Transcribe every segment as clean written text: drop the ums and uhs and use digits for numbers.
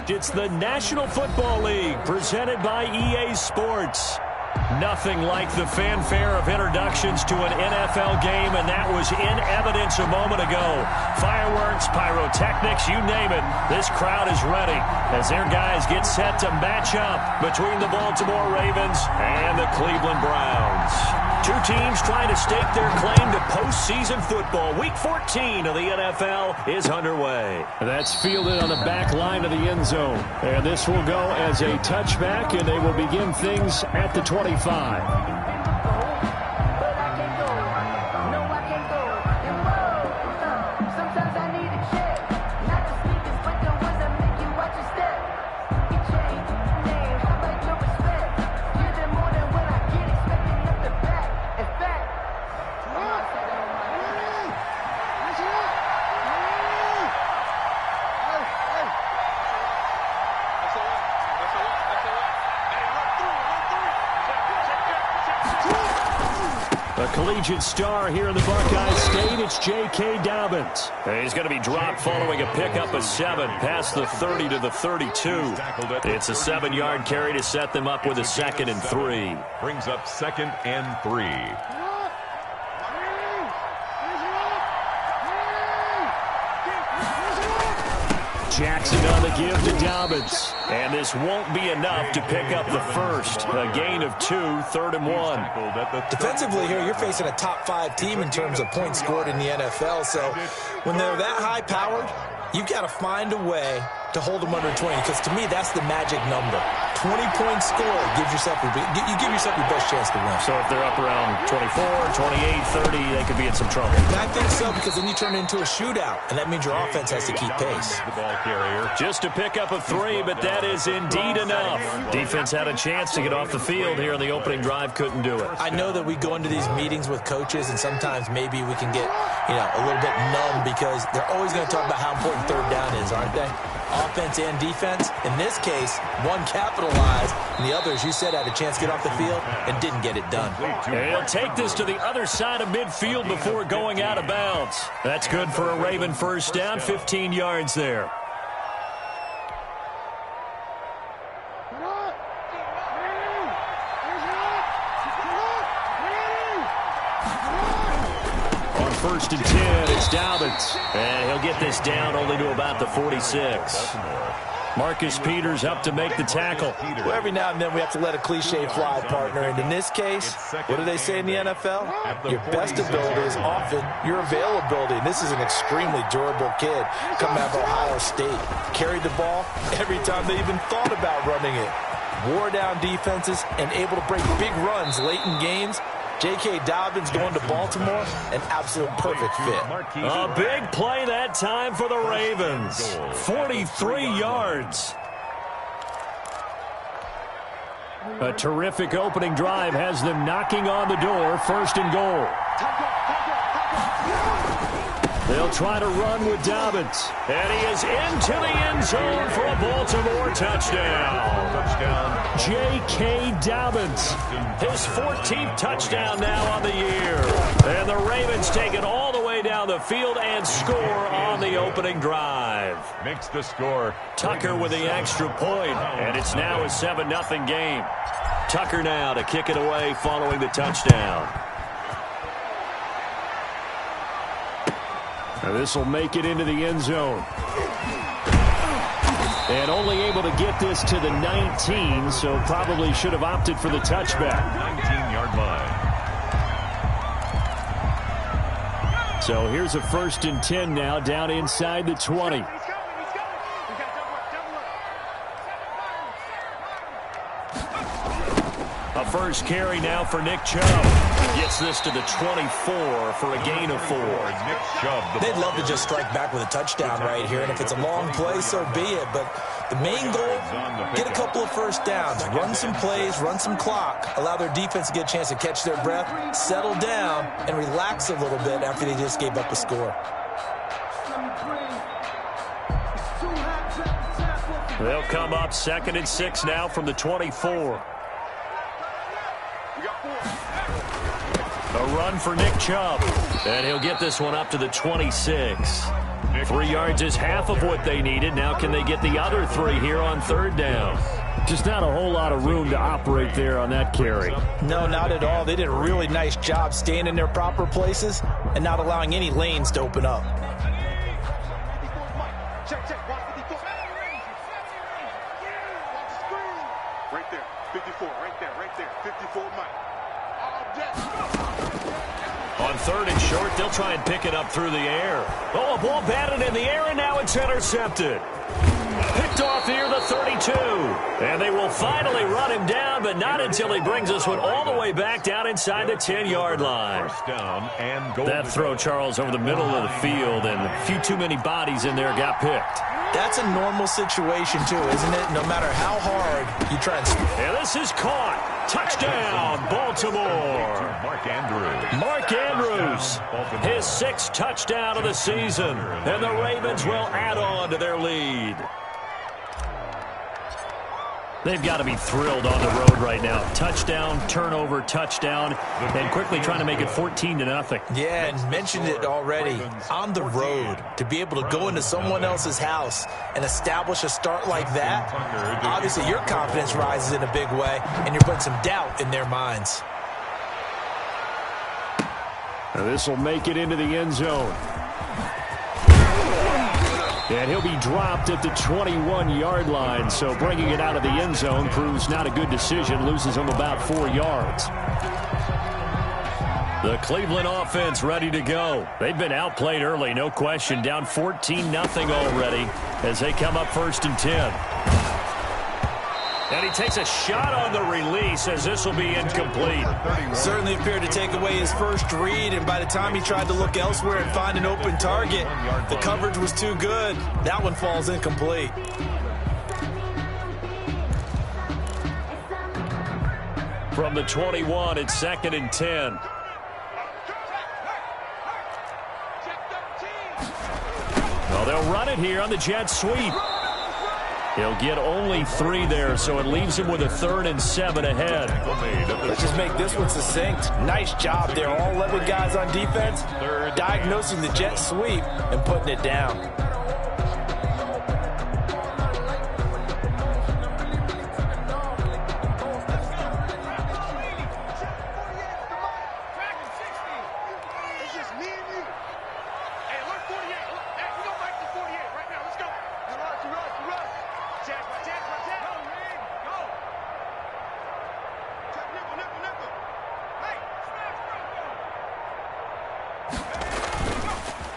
It's the National Football League presented by EA Sports. Nothing like the fanfare of introductions to an NFL game, and that was in evidence a moment ago. Fireworks, pyrotechnics, you name it. This crowd is ready as their guys get set to match up between the Baltimore Ravens and the Cleveland Browns. Two teams trying to stake their claim to postseason football. Week 14 of the NFL is underway. That's fielded on the back line of the end zone. And this will go as a touchback, and they will begin things at the 25. Collegiate star here in the Buckeye State, it's J.K. Dobbins. He's going to be dropped following a pickup of 7 past the 30 to the 32. It's a 7-yard carry to set them up with a 2nd and 3. Brings up 2nd and 3. Jackson on the give to Dobbins. And this won't be enough to pick up the first. A gain of 2, 3rd and 1. Defensively here, you're facing a top 5 team in terms of points scored in the NFL. So when they're that high-powered, you've got to find a way to hold them under 20, because to me, that's the magic number. 20-point score gives yourself you give yourself your best chance to win. So if they're up around 24, 28, 30, they could be in some trouble. And I think so, because then you turn it into a shootout, and that means your offense has to keep pace. The ball carrier. Just a pickup of 3, but that is indeed enough. Defense had a chance to get off the field here on the opening drive, couldn't do it. I know that we go into these meetings with coaches, and sometimes maybe we can get, a little bit numb, because they're always going to talk about how important 3rd down is, aren't they? Offense and defense. In this case, one capitalized, and the others, you said, had a chance to get off the field and didn't get it done. He'll take this to the other side of midfield before going out of bounds. That's good for a Raven first down, 15 yards there. On 1st and 10, it's Dobbins. And he'll get this down only to about the 46. Marcus Peters up to make the tackle. Well, every now and then we have to let a cliche fly, partner. And in this case, what do they say in the NFL? Your best ability is often your availability. And this is an extremely durable kid coming out of Ohio State. Carried the ball every time they even thought about running it. Wore down defenses and able to break big runs late in games. J.K. Dobbins going to Baltimore, an absolute perfect fit. A big play that time for the Ravens. 43 yards. A terrific opening drive has them knocking on the door. 1st and goal. They'll try to run with Dobbins. And he is into the end zone for a Baltimore touchdown. J.K. Dobbins. His 14th touchdown now on the year. And the Ravens take it all the way down the field and score on the opening drive. Makes the score. Tucker with the extra point. And it's now a 7-0 game. Tucker now to kick it away following the touchdown. Now this will make it into the end zone. And only able to get this to the 19, so probably should have opted for the touchback. 19-yard line. So here's a 1st and 10 now, down inside the 20. A first carry now for Nick Chubb. Gets this to the 24 for a gain of 4. Nick Chubb. They'd love to just strike back with a touchdown right here, and if it's a long play, so be it. But the main goal, get a couple of first downs, run some plays, run some clock, allow their defense to get a chance to catch their breath, settle down, and relax a little bit after they just gave up a score. They'll come up 2nd and 6 now from the 24. A run for Nick Chubb. And he'll get this one up to the 26. 3 yards is half of what they needed. Now can they get the other 3 here on 3rd down? Just not a whole lot of room to operate there on that carry. No, not at all. They did a really nice job staying in their proper places and not allowing any lanes to open up. Right there, 54, right there, 54 Mike. On 3rd and short, they'll try and pick it up through the air. Oh, a ball batted in the air, and now it's intercepted. Picked off near the 32. And they will finally run him down, but not until he brings this one all the way back down inside the 10-yard line. First down and goal. That throw, Charles, over the middle of the field, and a few too many bodies in there got picked. That's a normal situation, too, isn't it? No matter how hard you try and... And this is caught. Touchdown, Baltimore. Mark Andrews. Mark Andrews, his 6th touchdown of the season. And the Ravens will add on to their lead. They've got to be thrilled on the road right now. Touchdown, turnover, touchdown, and quickly trying to make it 14-0. Yeah, and mentioned it already. On the road, to be able to go into someone else's house and establish a start like that, obviously your confidence rises in a big way, and you're putting some doubt in their minds. Now this will make it into the end zone. And he'll be dropped at the 21-yard line, so bringing it out of the end zone proves not a good decision, loses him about 4 yards. The Cleveland offense ready to go. They've been outplayed early, no question, down 14-0 already as they come up 1st and 10. And he takes a shot on the release as this will be incomplete. Certainly appeared to take away his first read, and by the time he tried to look elsewhere and find an open target, the coverage was too good. That one falls incomplete. From the 21, it's 2nd and 10. Well, they'll run it here on the jet sweep. He'll get only 3 there, so it leaves him with a 3rd and 7 ahead. Let's just make this one succinct. Nice job there. All 11 guys on defense diagnosing the jet sweep and putting it down.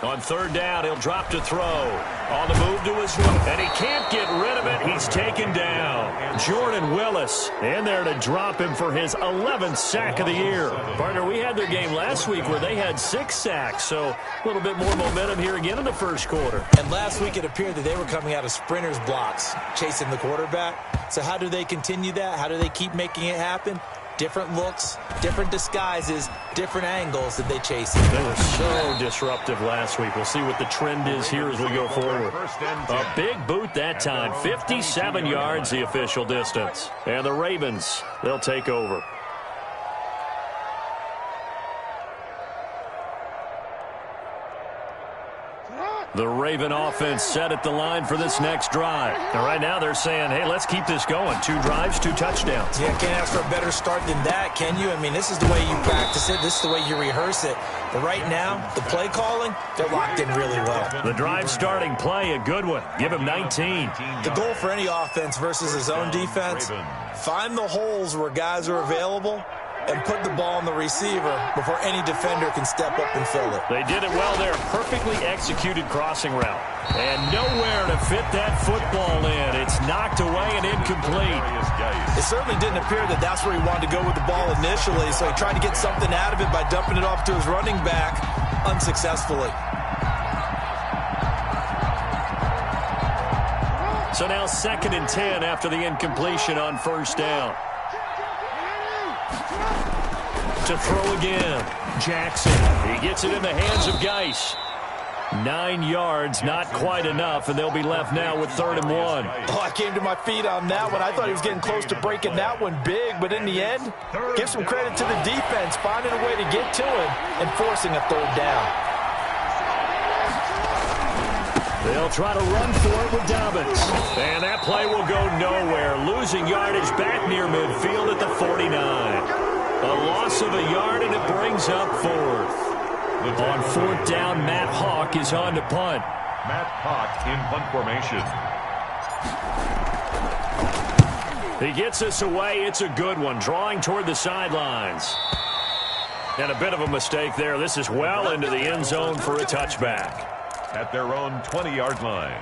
On 3rd down, he'll drop to throw. On the move to his right, and he can't get rid of it. He's taken down. Jordan Willis in there to drop him for his 11th sack of the year. Partner, we had their game last week where they had 6 sacks, so a little bit more momentum here again in the 1st quarter. And last week it appeared that they were coming out of sprinters blocks, chasing the quarterback. So how do they continue that? How do they keep making it happen? Different looks, different disguises, different angles that they chase. They were so disruptive last week. We'll see what the trend is here as we go forward. A big boot that time. 57 yards, the official distance. And the Ravens, they'll take over. The Raven offense set at the line for this next drive. And right now they're saying, hey, let's keep this going. 2 drives, 2 touchdowns. Yeah, can't ask for a better start than that, can you? I mean, this is the way you practice it. This is the way you rehearse it. But right now, the play calling, they're locked in really well. The drive starting play, a good one. Give him 19. The goal for any offense versus his own defense, find the holes where guys are available and put the ball on the receiver before any defender can step up and fill it. They did it well there. Perfectly executed crossing route. And nowhere to fit that football in. It's knocked away and incomplete. It certainly didn't appear that that's where he wanted to go with the ball initially, so he tried to get something out of it by dumping it off to his running back unsuccessfully. So now 2nd and 10 after the incompletion on 1st down. To throw again. Jackson. He gets it in the hands of Geis. 9 yards, not quite enough, and they'll be left now with 3rd and 1. Oh, I came to my feet on that one. I thought he was getting close to breaking that one big, but in the end, give some credit to the defense, finding a way to get to him and forcing a 3rd down. They'll try to run for it with Dobbins. And that play will go nowhere. Losing yardage back near midfield at the 49. A loss of a yard, and it brings up fourth. On fourth down, Matt Hawk is on to punt. Matt Hawk in punt formation. He gets us away. It's a good one. Drawing toward the sidelines. And a bit of a mistake there. This is well into the end zone for a touchback. At their own 20-yard line.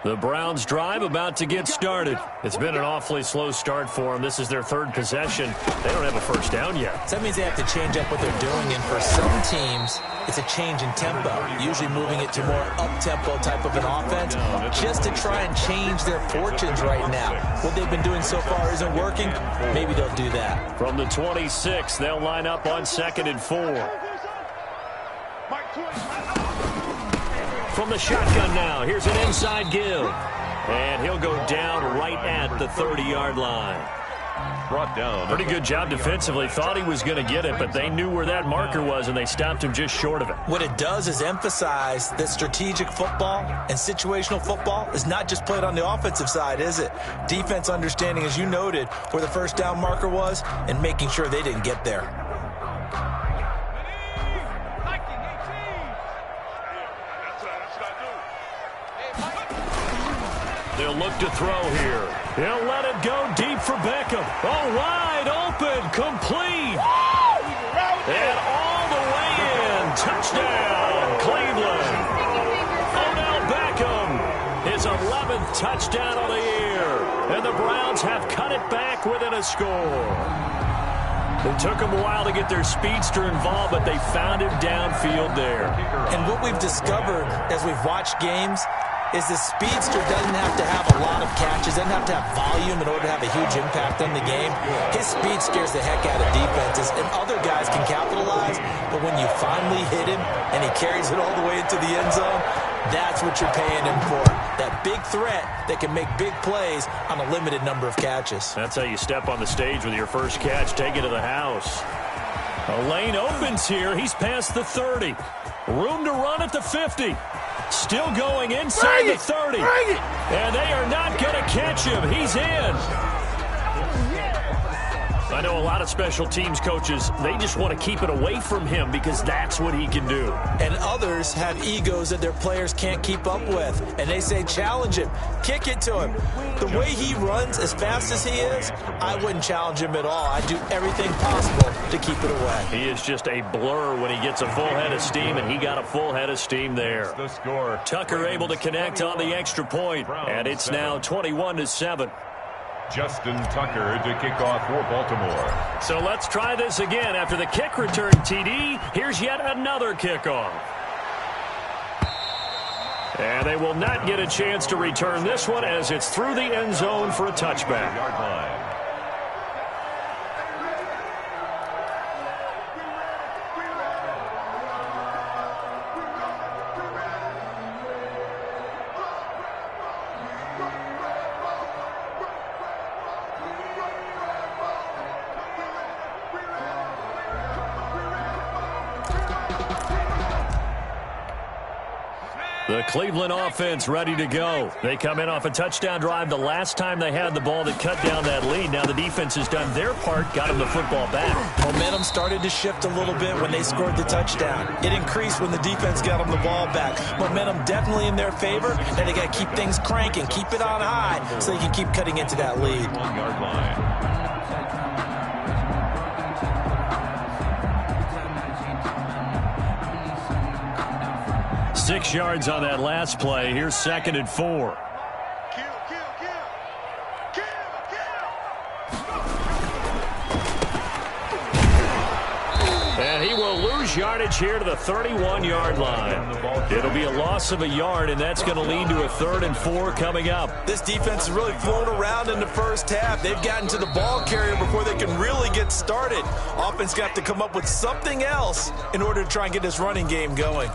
The Browns drive about to get started. It's been an awfully slow start for them. This is their third possession. They don't have a first down yet. So that means they have to change up what they're doing, and for some teams, it's a change in tempo, usually moving it to more up-tempo type of an offense, just to try and change their fortunes right now. What they've been doing so far isn't working. Maybe they'll do that. From the 26, they'll line up on 2nd and 4. From the shotgun now, here's an inside give. And he'll go down right at the 30-yard line. Brought down. Pretty good job defensively. Thought he was going to get it, but they knew where that marker was, and they stopped him just short of it. What it does is emphasize that strategic football and situational football is not just played on the offensive side, is it? Defense understanding, as you noted, where the first down marker was and making sure they didn't get there. They'll look to throw here. He'll let it go deep for Beckham. Oh, wide open, complete. And all the way in. Touchdown, Cleveland. Odell Beckham, his 11th touchdown of the year. And the Browns have cut it back within a score. It took them a while to get their speedster involved, but they found him downfield there. And what we've discovered as we've watched games is the speedster doesn't have to have a lot of catches, doesn't have to have volume in order to have a huge impact on the game. His speed scares the heck out of defenses, and other guys can capitalize, but when you finally hit him and he carries it all the way into the end zone, that's what you're paying him for. That big threat that can make big plays on a limited number of catches. That's how you step on the stage with your first catch. Take it to the house. A lane opens here. He's past the 30. Room to run at the 50. Still going inside the 30. And they are not going to catch him. He's in. I know a lot of special teams coaches, they just want to keep it away from him because that's what he can do. And others have egos that their players can't keep up with. And they say, challenge him. Kick it to him. The way he runs as fast as he is, I wouldn't challenge him at all. I'd do everything possible to keep it away. He is just a blur when he gets a full head of steam, and he got a full head of steam there. The score. Tucker able to connect on the extra point, and it's now 21-7. Justin Tucker to kick off for Baltimore. So let's try this again. After the kick return TD, here's yet another kickoff. And they will not get a chance to return this one as it's through the end zone for a touchback. Yard line. The Cleveland offense ready to go. They come in off a touchdown drive the last time they had the ball that cut down that lead. Now the defense has done their part, got them the football back. Momentum started to shift a little bit when they scored the touchdown. It increased when the defense got them the ball back. Momentum definitely in their favor, and they got to keep things cranking, keep it on high so they can keep cutting into that lead. 1 yard line. 6 yards on that last play. Here's 2nd and 4. And he will lose yardage here to the 31-yard line. It'll be a loss of a yard, and that's going to lead to a 3rd and 4 coming up. This defense has really flown around in the first half. They've gotten to the ball carrier before they can really get started. Offense got to come up with something else in order to try and get this running game going.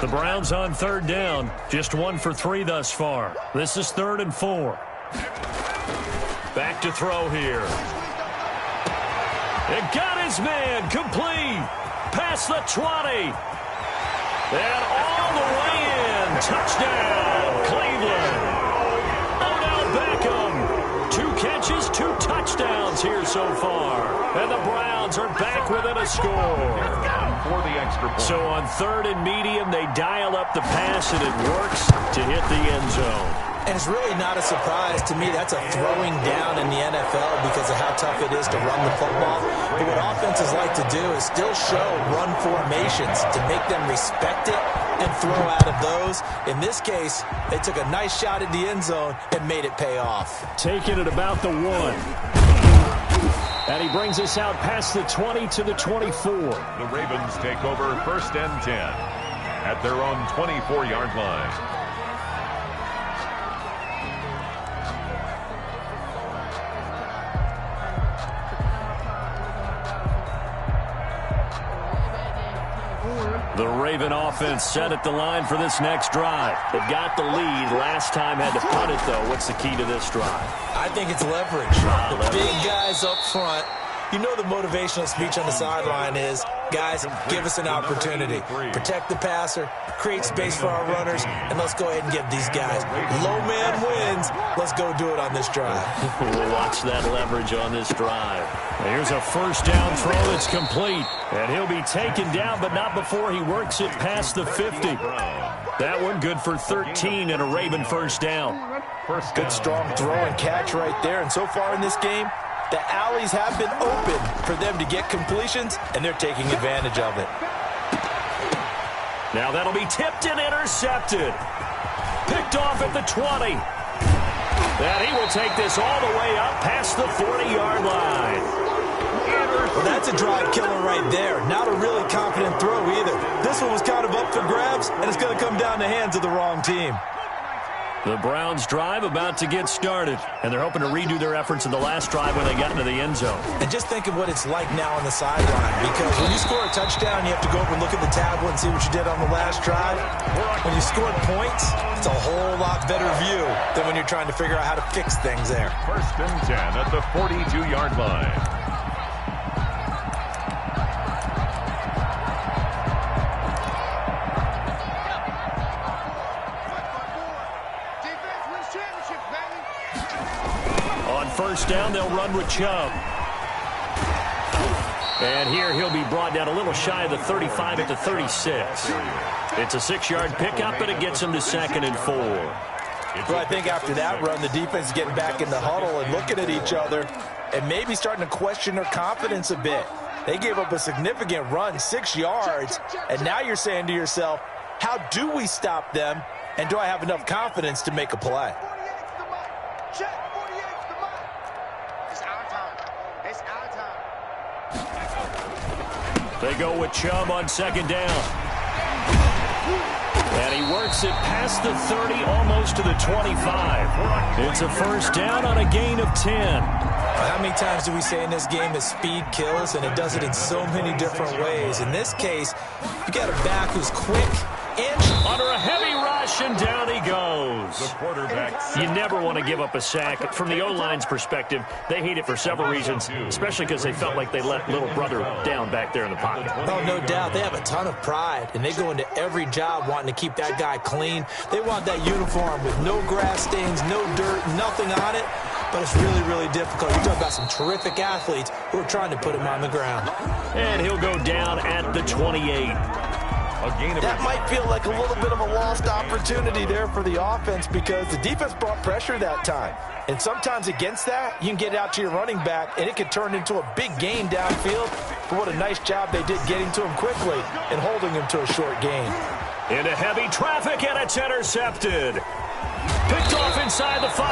The Browns on third down. Just 1 for 3 thus far. This is 3rd and 4. Back to throw here. It got his man. Complete. Past the 20. And all the way in. Touchdown, Cleveland. Odell Beckham. 2 catches, 2 touchdowns here so far. And the Browns are back within a score. For the extra point. So on 3rd and medium, they dial up the pass, and it works to hit the end zone. And it's really not a surprise to me. That's a throwing down in the NFL because of how tough it is to run the football. But what offenses like to do is still show run formations to make them respect it and throw out of those. In this case, they took a nice shot at the end zone and made it pay off. Taking it about the 1. And he brings us out past the 20 to the 24. The Ravens take over 1st and 10 at their own 24-yard line. The Raven offense set at the line for this next drive. They've got the lead. Last time had to punt it, though. What's the key to this drive? I think it's leverage. The big guys up front. You know the motivational speech on the sideline is, guys, give us an opportunity. Protect the passer, create space for our runners, and let's go ahead and give these guys. Low man wins. Let's go do it on this drive. We'll watch that leverage on this drive. Here's a 1st down throw that's complete. And he'll be taken down, but not before he works it past the 50. That one good for 13 and a Raven 1st down. Good strong throw and catch right there. And so far in this game, the alleys have been open for them to get completions, and they're taking advantage of it. Now that'll be tipped and intercepted. Picked off at the 20. And he will take this all the way up past the 40-yard line. Well, that's a drive killer right there. Not a really confident throw either. This one was kind of up for grabs, and it's going to come down the hands of the wrong team. The Browns drive about to get started, and they're hoping to redo their efforts in the last drive when they got into the end zone. And just think of what it's like now on the sideline, because when you score a touchdown, you have to go over and look at the tablet and see what you did on the last drive. When you scored points, it's a whole lot better view than when you're trying to figure out how to fix things there. 1st and 10 at the 42-yard line. On 1st down, they'll run with Chubb. And here he'll be brought down a little shy of the 35 at the 36. It's a 6-yard pickup, but it gets him to 2nd and 4. Well, I think after that run, the defense is getting back in the huddle and looking at each other and maybe starting to question their confidence a bit. They gave up a significant run, 6 yards, and now you're saying to yourself, how do we stop them, and do I have enough confidence to make a play? They go with Chubb on 2nd down. And he works it past the 30, almost to the 25. It's a 1st down on a gain of 10. How many times do we say in this game that speed kills, and it does it in so many different ways? In this case, you got a back who's quick, under a heavy rush, and down he goes. The quarterback. You never want to give up a sack. From the O-line's perspective, they hate it for several reasons, especially because they felt like they let little brother down back there in the pocket. Oh, no doubt. They have a ton of pride, and they go into every job wanting to keep that guy clean. They want that uniform with no grass stains, no dirt, nothing on it. But it's really, really difficult. You're talking about some terrific athletes who are trying to put him on the ground. And he'll go down at the 28. That might feel like a little bit of a lost opportunity there for the offense because the defense brought pressure that time. And sometimes against that, you can get out to your running back, and it could turn into a big gain downfield. But what a nice job they did getting to him quickly and holding him to a short gain. Into heavy traffic, and it's intercepted. Picked off inside the 5.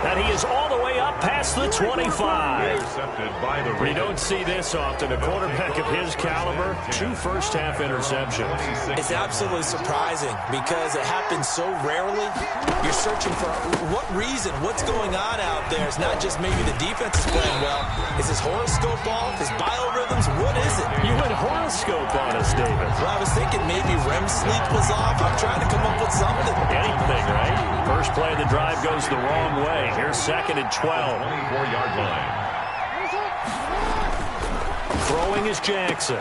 And he is all the way up past past the 25. Intercepted by the We don't see this often. A quarterback of his caliber, 2 first-half interceptions. It's absolutely surprising because it happens so rarely. You're searching for what reason, what's going on out there. It's not just maybe the defense is playing well. Is his horoscope off? His biorhythms? What is it? You went horoscope on us, David. Well, I was thinking maybe REM sleep was off. I'm trying to come up with something. Anything, right? First play of the drive goes the wrong way. Here's 2nd and 12. 24-yard line. Throwing is Jackson.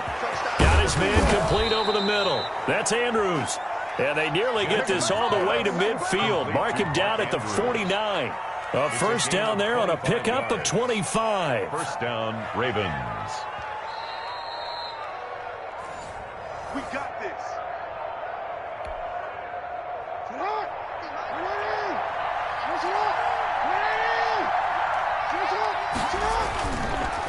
Got his man complete over the middle. That's Andrews. And they nearly get this all the way to midfield. Mark him down at the 49. A first down there on a pickup of 25. First down, Ravens. We got this.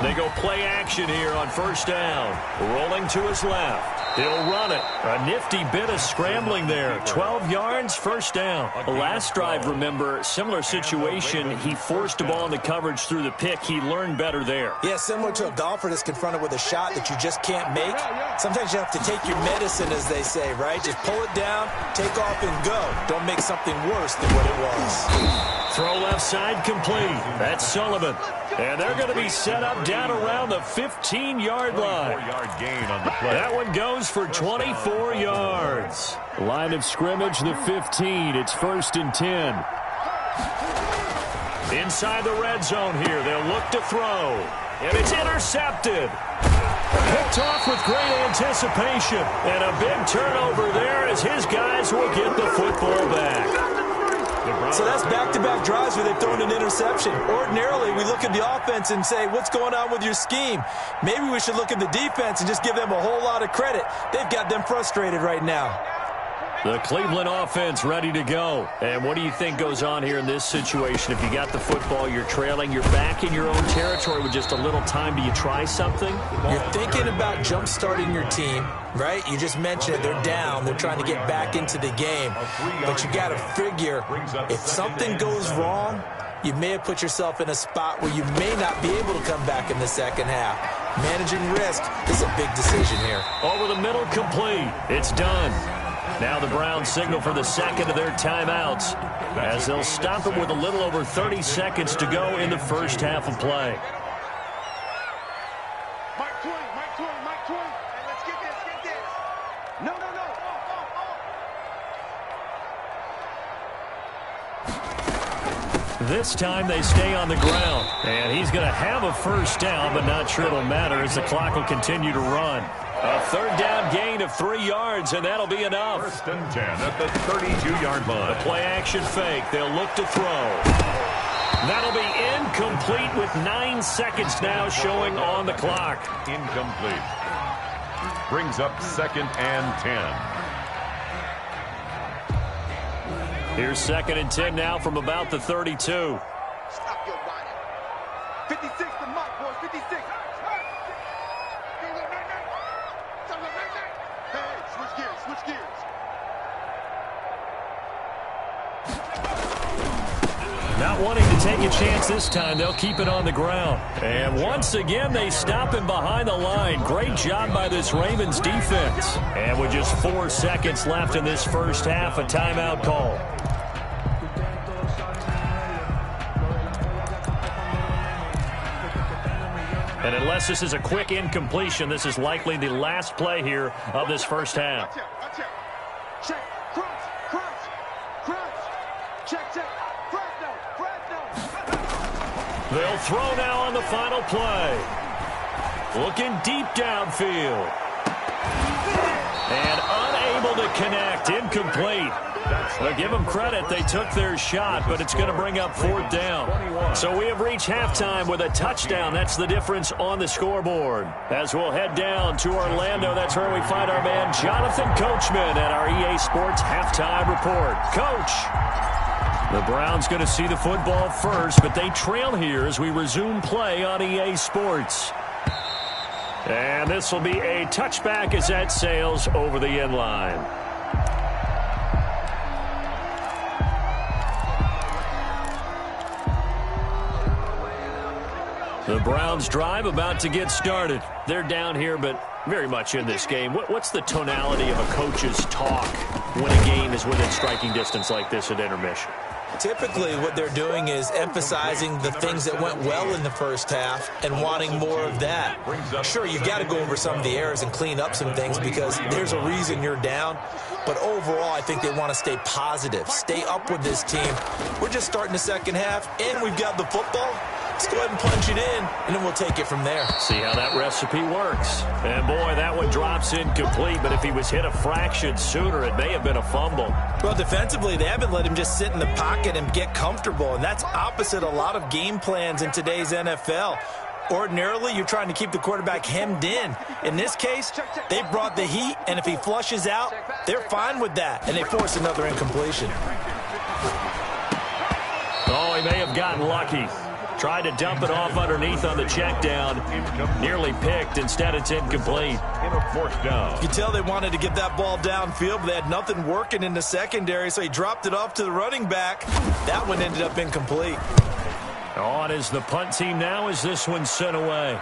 They go play action here on first down. Rolling to his left. He'll run it. A nifty bit of scrambling there. 12 yards, first down. The last drive, remember, similar situation. He forced the ball in the coverage through the pick. He learned better there. Yeah, similar to a golfer that's confronted with a shot that you just can't make. Sometimes you have to take your medicine, as they say, right? Just pull it down, take off, and go. Don't make something worse than what it was. Throw left side complete. That's Sullivan. And they're going to be set up down around the 15-yard line. 4-yard gain on the play. That one goes for 24 yards. Line of scrimmage, the 15. It's 1st and 10. Inside the red zone here. They'll look to throw. And it's intercepted. Picked off with great anticipation. And a big turnover there as his guys will get the football back. So that's back-to-back drives where they've thrown an interception. Ordinarily, we look at the offense and say, what's going on with your scheme? Maybe we should look at the defense and just give them a whole lot of credit. They've got them frustrated right now. The Cleveland offense ready to go. And what do you think goes on here in this situation? If you got the football, you're trailing, you're back in your own territory with just a little time. Do you try something? You're thinking about jump-starting your team, right? You just mentioned it. They're down. They're trying to get back into the game. But you got to figure if something goes wrong, you may have put yourself in a spot where you may not be able to come back in the second half. Managing risk is a big decision here. Over the middle, complete. It's done. Now the Browns signal for the second of their timeouts as they'll stop it with a little over 30 seconds to go in the first half of play. Mike 20. Hey, let's get this. No. This time they stay on the ground. And he's going to have a first down, but not sure it'll matter as the clock will continue to run. A third down gain of 3 yards, and that'll be enough. 1st and 10 at the 32-yard line. The play action fake. They'll look to throw. That'll be incomplete with 9 seconds now showing on the clock. Incomplete. Brings up 2nd and 10. Here's 2nd and 10 now from about the 32. Stop your running. 56 to Mike, boys. 56. Hey, switch gears. Not wanting to take a chance this time, they'll keep it on the ground. And once again, they stop him behind the line. Great job by this Ravens defense. And with just 4 seconds left in this first half, a timeout call. And unless this is a quick incompletion, this is likely the last play here of this first half. Watch out. Check. Crunch. Check. They'll throw now on the final play. Looking deep downfield. And unable to connect. Incomplete. Well, give them credit. They took their shot, but it's going to bring up 4th down. So we have reached halftime with a touchdown. That's the difference on the scoreboard. As we'll head down to Orlando, that's where we find our man Jonathan Coachman at our EA Sports Halftime Report. Coach. The Browns going to see the football first, but they trail here as we resume play on EA Sports. And this will be a touchback as that sails over the end line. The Browns drive about to get started. They're down here, but very much in this game. What's the tonality of a coach's talk when a game is within striking distance like this at intermission? Typically, what they're doing is emphasizing the things that went well in the first half and wanting more of that. Sure, you've got to go over some of the errors and clean up some things because there's a reason you're down. But overall, I think they want to stay positive, stay up with this team. We're just starting the second half, and we've got the football. Let's go ahead and punch it in, and then we'll take it from there. See how that recipe works. And, boy, that one drops incomplete, but if he was hit a fraction sooner, it may have been a fumble. Well, defensively, they haven't let him just sit in the pocket and get comfortable, and that's opposite a lot of game plans in today's NFL. Ordinarily, you're trying to keep the quarterback hemmed in. In this case, they brought the heat, and if he flushes out, they're fine with that, and they force another incompletion. Oh, he may have gotten lucky. Tried to dump it off underneath on the check down. Nearly picked. Instead, it's incomplete. In a fourth down. You can tell they wanted to get that ball downfield, but they had nothing working in the secondary, so he dropped it off to the running back. That one ended up incomplete. On is the punt team now as this one's sent away.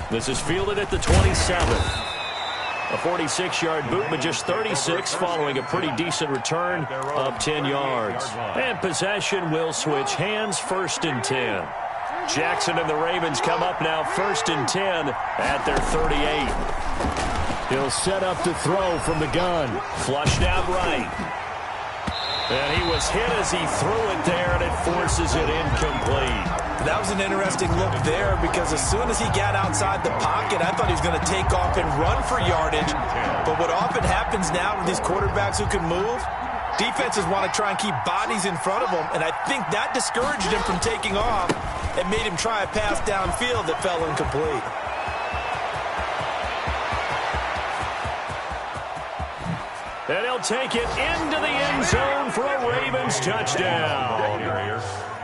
This is fielded at the 27. A 46-yard boot, but just 36 following a pretty decent return of 10 yards. And possession will switch hands, 1st and 10. Jackson and the Ravens come up now 1st and 10 at their 38. He'll set up to throw from the gun. Flushed out right. And he was hit as he threw it there, and it forces it incomplete. That was an interesting look there because as soon as he got outside the pocket, I thought he was going to take off and run for yardage. But what often happens now with these quarterbacks who can move, defenses want to try and keep bodies in front of them, and I think that discouraged him from taking off and made him try a pass downfield that fell incomplete. And he'll take it into the end zone for a Ravens touchdown.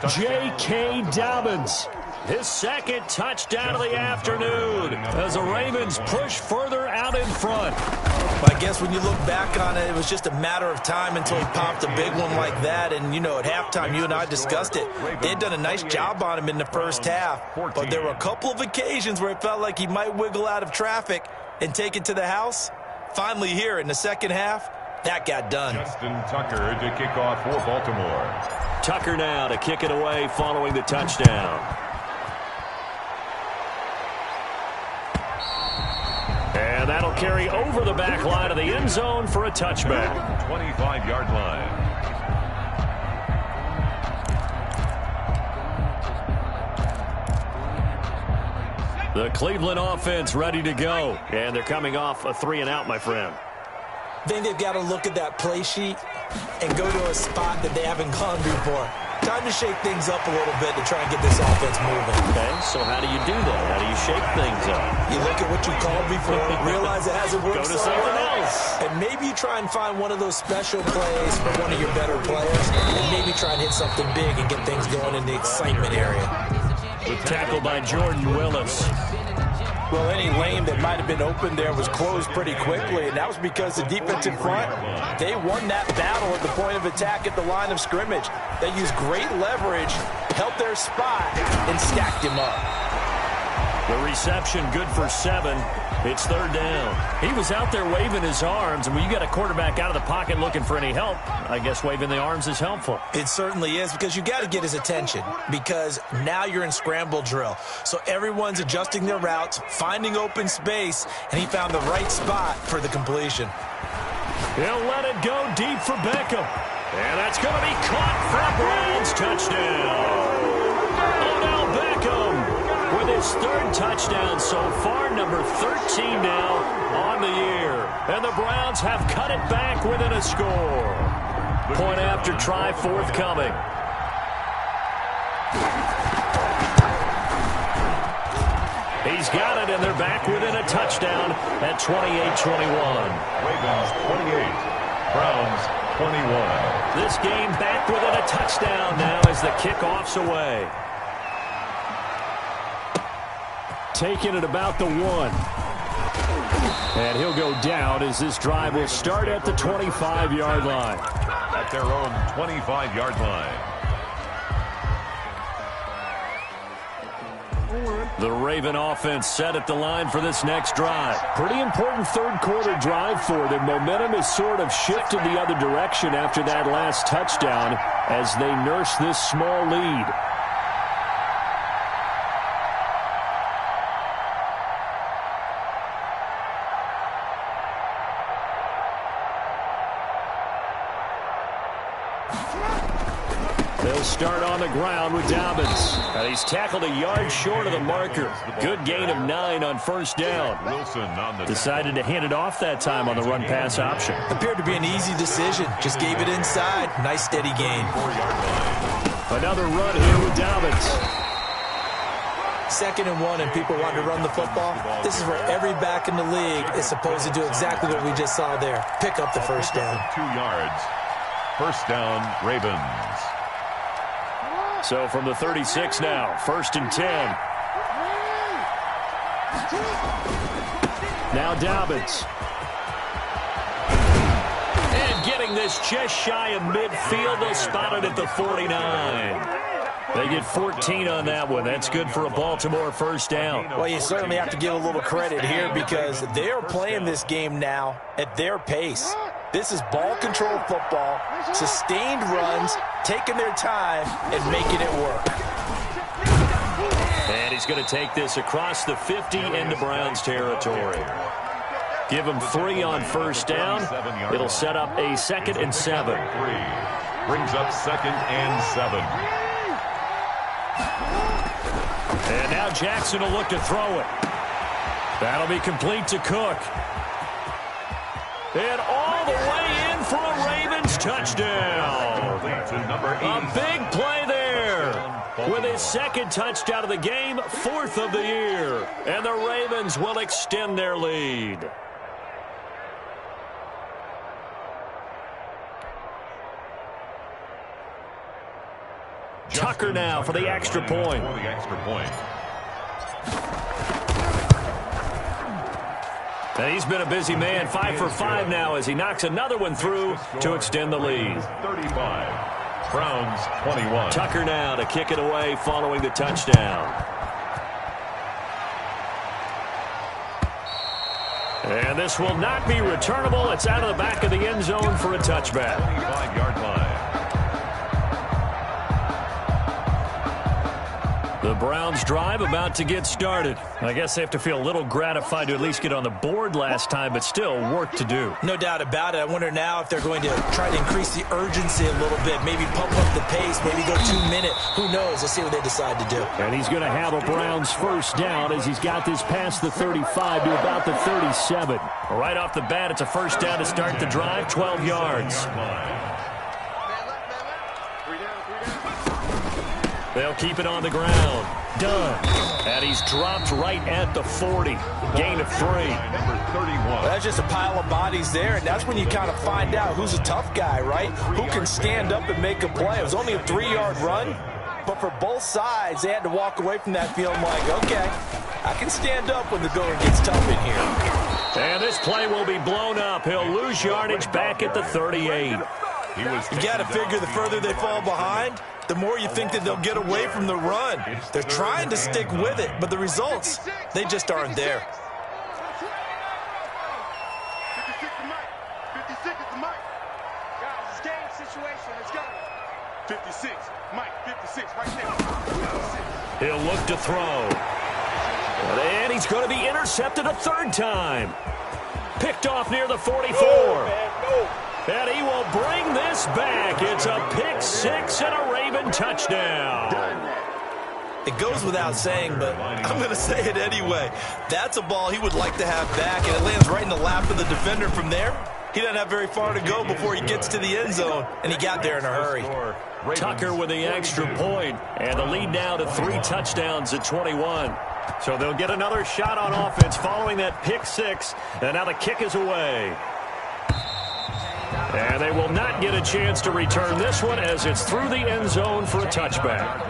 J.K. Dobbins, his 2nd touchdown of the afternoon as the Ravens push further out in front. But I guess when you look back on it, it was just a matter of time until he popped a big one like that. And, you know, at halftime, you and I discussed it. They had done a nice job on him in the first half. But there were a couple of occasions where it felt like he might wiggle out of traffic and take it to the house. Finally here in the second half, that got done. Justin Tucker to kick off for Baltimore. Tucker now to kick it away following the touchdown. And that'll carry over the back line of the end zone for a touchback. 25-yard line. The Cleveland offense ready to go. And they're coming off a 3-and-out, my friend. I think they've got to look at that play sheet and go to a spot that they haven't gone before. Time to shake things up a little bit to try and get this offense moving. Okay, so how do you do that? How do you shake things up? You look at what you called before, realize it hasn't worked. Go to something else. And maybe you try and find one of those special plays for one of your better players, and maybe try and hit something big and get things going in the excitement area. Tackled by Jordan Willis. Well, any lane that might have been open there was closed pretty quickly, and that was because the defensive front, they won that battle at the point of attack at the line of scrimmage. They used great leverage, held their spot, and stacked him up. The reception good for 7. It's 3rd down. He was out there waving his arms, and when you got a quarterback out of the pocket looking for any help, I guess waving the arms is helpful. It certainly is, because you got to get his attention, because now you're in scramble drill. So everyone's adjusting their routes, finding open space, and he found the right spot for the completion. He'll let it go deep for Beckham. And that's going to be caught for a Browns touchdown. Odell Beckham with his 3rd touchdown so far, number 13 now on the year. And the Browns have cut it back within a score. Point after try forthcoming. He's got it, and they're back within a touchdown at 28-21. Ravens 28, Browns 21. This game back within a touchdown now as the kickoff's away. Taking it about the 1. And he'll go down as this drive will start at the 25-yard line. At their own 25-yard line. The Raven offense set at the line for this next drive. Pretty important third-quarter drive for them. Momentum has sort of shifted the other direction after that last touchdown as they nurse this small lead. They'll start on the ground with Dobbins. And he's tackled a yard short of the marker. Good gain of 9 on first down. Decided to hand it off that time on the run-pass option. Appeared to be an easy decision. Just gave it inside. Nice steady gain. Another run here with Dobbins. 2nd and 1 and people want to run the football. This is where every back in the league is supposed to do exactly what we just saw there. Pick up the first down. 2 yards. First down, Ravens. So from the 36 now, 1st and 10. Now Dobbins. And getting this just shy of midfield, they'll spot it at the 49. They get 14 on that one. That's good for a Baltimore first down. Well, you certainly have to give a little credit here because they are playing this game now at their pace. This is ball control football, sustained runs, taking their time, and making it work. And he's going to take this across the 50 into Browns territory. Give him 3 on first down. It'll set up a 2nd and 7. Brings up 2nd and 7. And now Jackson will look to throw it. That'll be complete to Cook. And all the way in for a Ravens touchdown. A big play there. With his 2nd touchdown of the game, 4th of the year. And the Ravens will extend their lead. Tucker now for the extra point. And he's been a busy man, 5 for 5 now as he knocks another one through to extend the lead. 35. Browns 21. Tucker now to kick it away following the touchdown. And this will not be returnable. It's out of the back of the end zone for a touchback. 25-yard line. The Browns drive about to get started. I guess they have to feel a little gratified to at least get on the board last time, but still work to do. No doubt about it. I wonder now if they're going to try to increase the urgency a little bit, maybe pump up the pace, maybe go 2-minute. Who knows? Let's see what they decide to do. And he's going to have a Browns first down as he's got this past the 35 to about the 37. Right off the bat, it's a first down to start the drive, 12 yards. They'll keep it on the ground. Done. And he's dropped right at the 40. Gain of 3. Number 31. Well, that's just a pile of bodies there, and that's when you kind of find out who's a tough guy, right? Who can stand up and make a play. It was only a 3-yard run, but for both sides, they had to walk away from that feeling like, okay, I can stand up when the going gets tough in here. And this play will be blown up. He'll lose yardage back at the 38. You got to figure the further they fall behind, the more you think that they'll get away from the run. They're trying to stick with it, but the results, they just aren't there. 56 is Mike. 56 is the Mike. Guys, it's game situation. Let's go. 56. Mike, 56 right there. He'll look to throw. And he's going to be intercepted a 3rd time. Picked off near the 44. And he will bring this back. It's a pick 6 and a Raven touchdown. It goes without saying, but I'm going to say it anyway. That's a ball he would like to have back, and it lands right in the lap of the defender from there. He doesn't have very far to go before he gets to the end zone, and he got there in a hurry. Tucker with the extra point, and the lead now to 3 touchdowns at 21. So they'll get another shot on offense following that pick 6, and now the kick is away. And they will not get a chance to return this one as it's through the end zone for a touchback.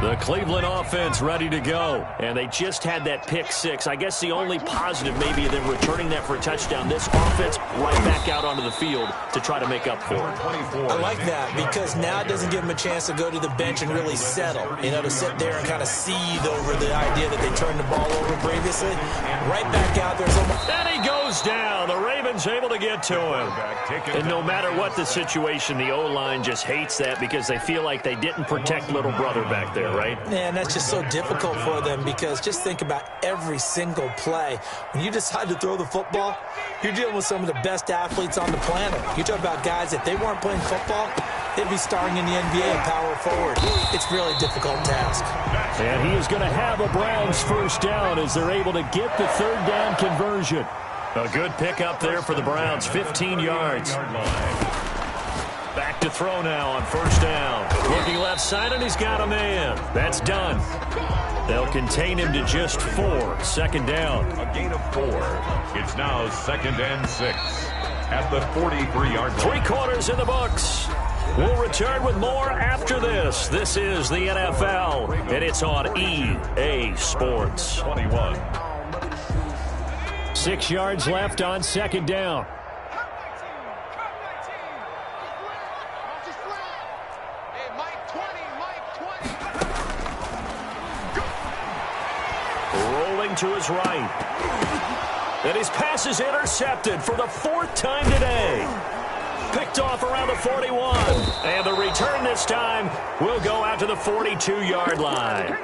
The Cleveland offense ready to go. And they just had that pick six. I guess the only positive maybe them returning that for a touchdown. This offense right back out onto the field to try to make up for it. I like that because now it doesn't give them a chance to go to the bench and really settle. You know, to sit there and kind of seethe over the idea that they turned the ball over previously. Right back out there. And he goes down. The Ravens able to get to him. And no matter what the situation, the O-line just hates that because they feel like they didn't protect little brother back there, right? Man, that's just so difficult for them because just think about every single play. When you decide to throw the football, you're dealing with some of the best athletes on the planet. You talk about guys, if they weren't playing football, they'd be starring in the NBA and power forward. It's really a difficult task. And he is going to have a Browns first down as they're able to get the third down conversion. A good pickup there for the Browns, 15 yards. Back to throw now on first down. Looking left side, and he's got a man. That's done. They'll contain him to just 4. Second down. A gain of 4. It's now 2nd and 6 at the 43-yard line. 3 quarters in the books. We'll return with more after this. This is the NFL, and it's on EA Sports. 21. 6 yards left on second down. Rolling to his right. And his pass is intercepted for the 4th time today. Picked off around the 41. And the return this time will go out to the 42-yard line.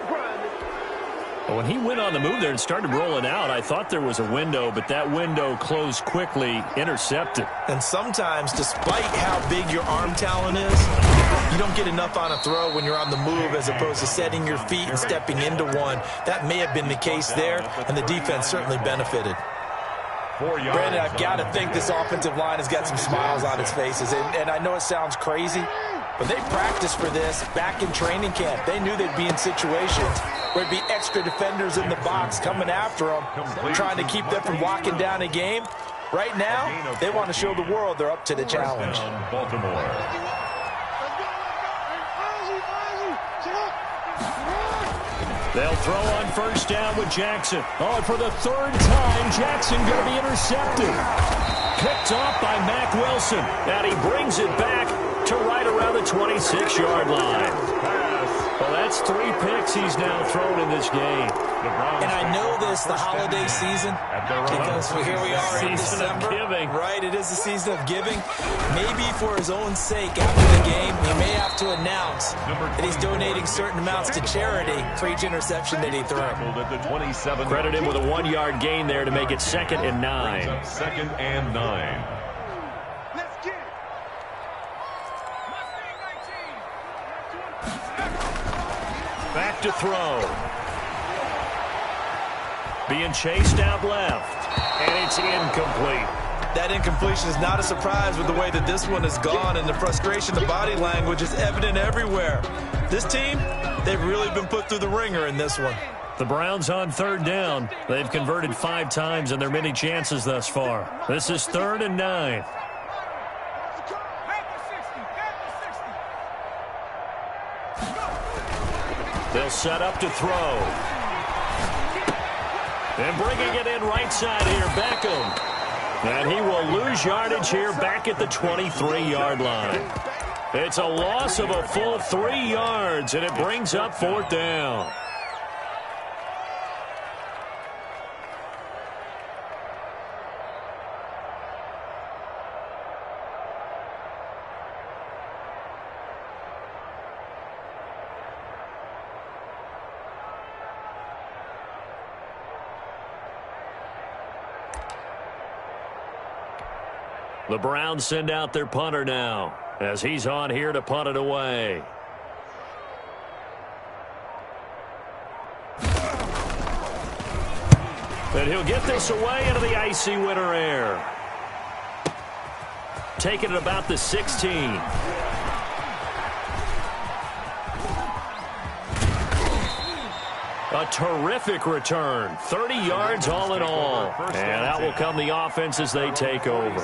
When he went on the move there and started rolling out, I thought there was a window, but that window closed quickly, intercepted. And sometimes, despite how big your arm talent is, you don't get enough on a throw when you're on the move as opposed to setting your feet and stepping into one. That may have been the case there, and the defense certainly benefited. Brandon, I've got to think this offensive line has got some smiles on its faces. And I know it sounds crazy, but they practiced for this back in training camp. They knew they'd be in situations where there'd be extra defenders in the box coming after them, trying to keep them from walking down a game. Right now, they want to show the world they're up to the challenge. Baltimore. They'll throw on first down with Jackson. Oh, and for the 3rd time, Jackson going to be intercepted. Picked off by Mack Wilson. And he brings it back to right around the 26-yard line. Well, that's 3 picks he's now thrown in this game. And I know this, the holiday season, because here we are in December. Right, it is the season of giving. Maybe for his own sake after the game, he may have to announce that he's donating certain amounts to charity for each interception that he threw. Credit him with a 1-yard gain there to make it 2nd and 9. 2nd and 9. Back to throw. Being chased out left. And it's incomplete. That incompletion is not a surprise with the way that this one has gone, and the frustration, the body language is evident everywhere. This team, they've really been put through the ringer in this one. The Browns on 3rd down. They've converted 5 times in their many chances thus far. This is 3rd and 9. They'll set up to throw. And bringing it in right side here, Beckham. And he will lose yardage here back at the 23-yard line. It's a loss of a full 3 yards, and it brings up 4th down. The Browns send out their punter now as he's on here to punt it away. And he'll get this away into the icy winter air. Taking it about the 16. A A terrific return. 30 yards all in all. And out will come the offense as they take over.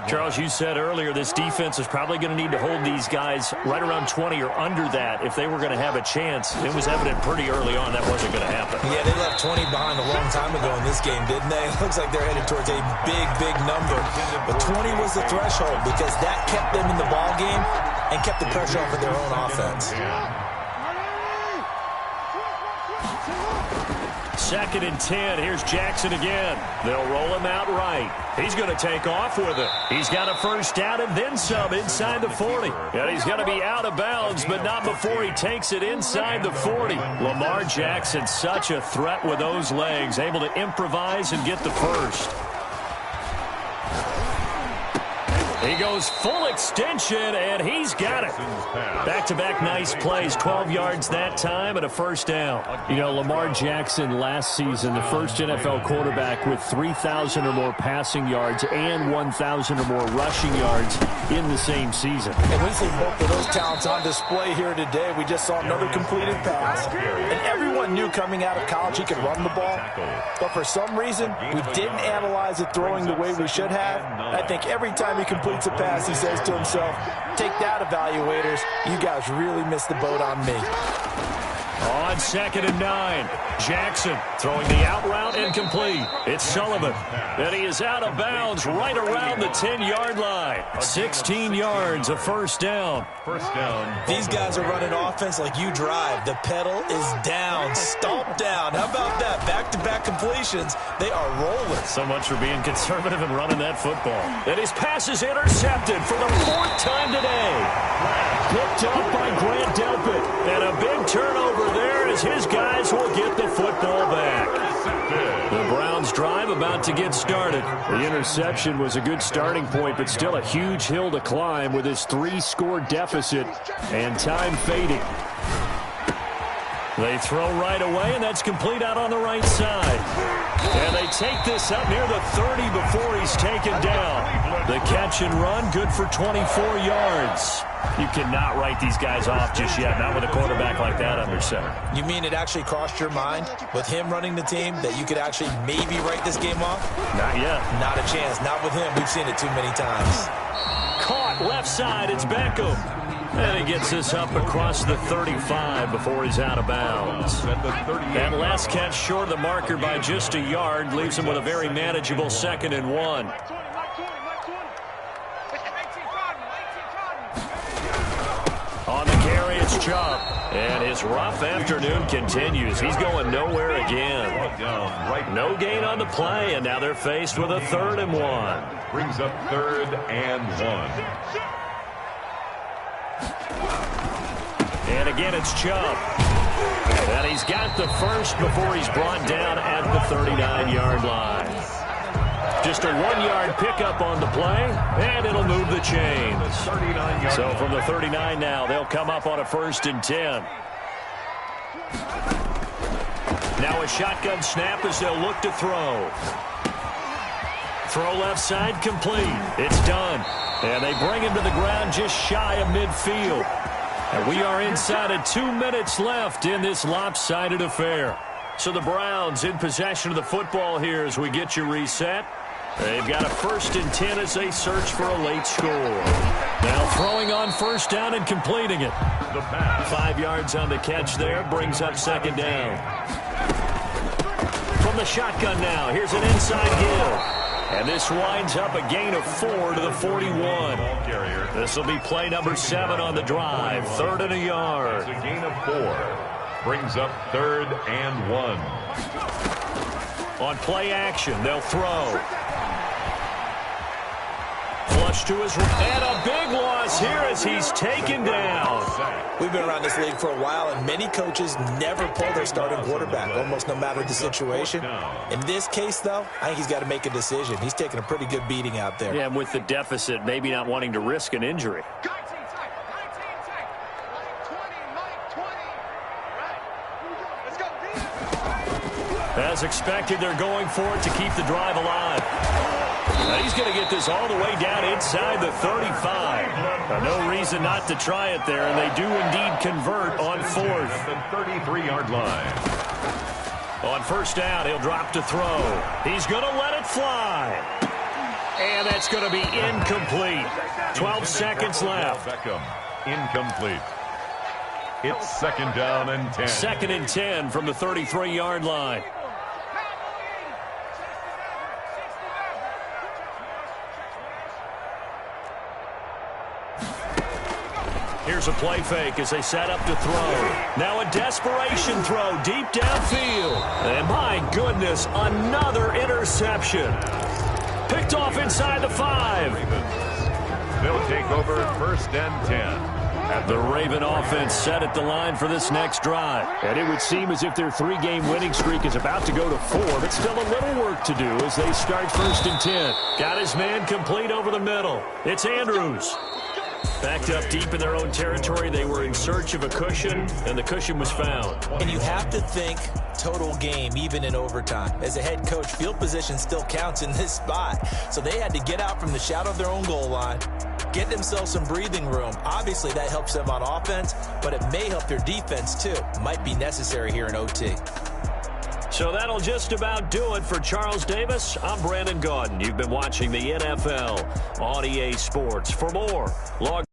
Charles, you said earlier this defense is probably going to need to hold these guys right around 20 or under that if they were going to have a chance. It was evident pretty early on that wasn't going to happen. Yeah, they left 20 behind a long time ago in this game, didn't they? It looks like they're headed towards a big, big number. But 20 was the threshold because that kept them in the ball game and kept the pressure off of their own offense. 2nd and 10. Here's Jackson again. They'll roll him out right. He's going to take off with it. He's got a first down and then some inside the 40. And he's going to be out of bounds, but not before he takes it inside the 40. Lamar Jackson, such a threat with those legs, able to improvise and get the first. He goes full extension, and he's got it. Back-to-back nice plays, 12 yards that time and a first down. You know, Lamar Jackson last season, the first NFL quarterback with 3,000 or more passing yards and 1,000 or more rushing yards in the same season. And we see both of those talents on display here today. We just saw another completed pass. And everyone knew coming out of college he could run the ball. But for some reason, we didn't analyze it throwing the way we should have. I think every time he completes a pass, he says to himself, take that, evaluators. You guys really missed the boat on me. On 2nd and 9, Jackson throwing the out route incomplete. It's Sullivan. And he is out of bounds right around the 10-yard line. 16 yards, a first down. These guys are running offense like you drive. The pedal is down, stomp down. How about that? Back-to-back completions. They are rolling. So much for being conservative and running that football. And his pass is intercepted for the 4th time today. Picked up by Grant Delpit. And a big turnover there as his guys will get the football back. The Browns drive about to get started. The interception was a good starting point, but still a huge hill to climb with his 3-score deficit and time fading. They throw right away, and that's complete out on the right side. And they take this up near the 30 before he's taken down. The catch and run, good for 24 yards. You cannot write these guys off just yet, not with a quarterback like that under center. You mean it actually crossed your mind with him running the team that you could actually maybe write this game off? Not yet. Not a chance. Not with him. We've seen it too many times. Caught left side. It's Beckham. And he gets this up across the 35 before he's out of bounds. That last catch short of the marker by just a yard leaves him with a very manageable 2nd and 1. On the carry, it's Chubb. And his rough afternoon continues. He's going nowhere again. No gain on the play, and now they're faced with a 3rd and 1. Brings up 3rd and 1. And again, it's Chubb. And he's got the first before he's brought down at the 39-yard line. Just a 1-yard pickup on the play, and it'll move the chains. So from the 39 now, they'll come up on a 1st and 10. Now a shotgun snap as they'll look to throw. Throw left side complete. It's done. And they bring him to the ground just shy of midfield. And we are inside of 2 minutes left in this lopsided affair. So the Browns in possession of the football here as we get you reset. They've got a 1st and 10 as they search for a late score. Now throwing on 1st down and completing it. 5 yards on the catch there, brings up 2nd down. From the shotgun now, here's an inside give. And this winds up a gain of 4 to the 41. This will be play number 7 on the drive. 3rd and a yard. It's a gain of 4. Brings up 3rd and 1. On play action, they'll throw. Flush to his right. And a big loss here as he's taken down. We've been around this league for a while, and many coaches never pull their starting quarterback, almost no matter the situation. In this case, though, I think he's got to make a decision. He's taking a pretty good beating out there. Yeah, and with the deficit, maybe not wanting to risk an injury. As expected, they're going for it to keep the drive alive. Now he's going to get this all the way down inside the 35. No reason not to try it there, and they do indeed convert on 4th. The 33-yard line. On first down, he'll drop to throw. He's going to let it fly. And that's going to be incomplete. 12 seconds left. Beckham, incomplete. It's second down and 10. Second and 10 from the 33-yard line. Here's a play fake as they set up to throw. Now a desperation throw deep downfield. And my goodness, another interception. Picked off inside the 5. They'll take over first and 10. The Raven offense set at the line for this next drive. And it would seem as if their 3-game winning streak is about to go to 4, but still a little work to do as they start first and 10. Got his man complete over the middle. It's Andrews. Backed up deep in their own territory, they were in search of a cushion, and the cushion was found. And you have to think total game, even in overtime. As a head coach, field position still counts in this spot. So they had to get out from the shadow of their own goal line, get themselves some breathing room. Obviously, that helps them on offense, but it may help their defense, too. Might be necessary here in OT. So that'll just about do it for Charles Davis. I'm Brandon Gaudin. You've been watching the NFL on EA Sports. For more, log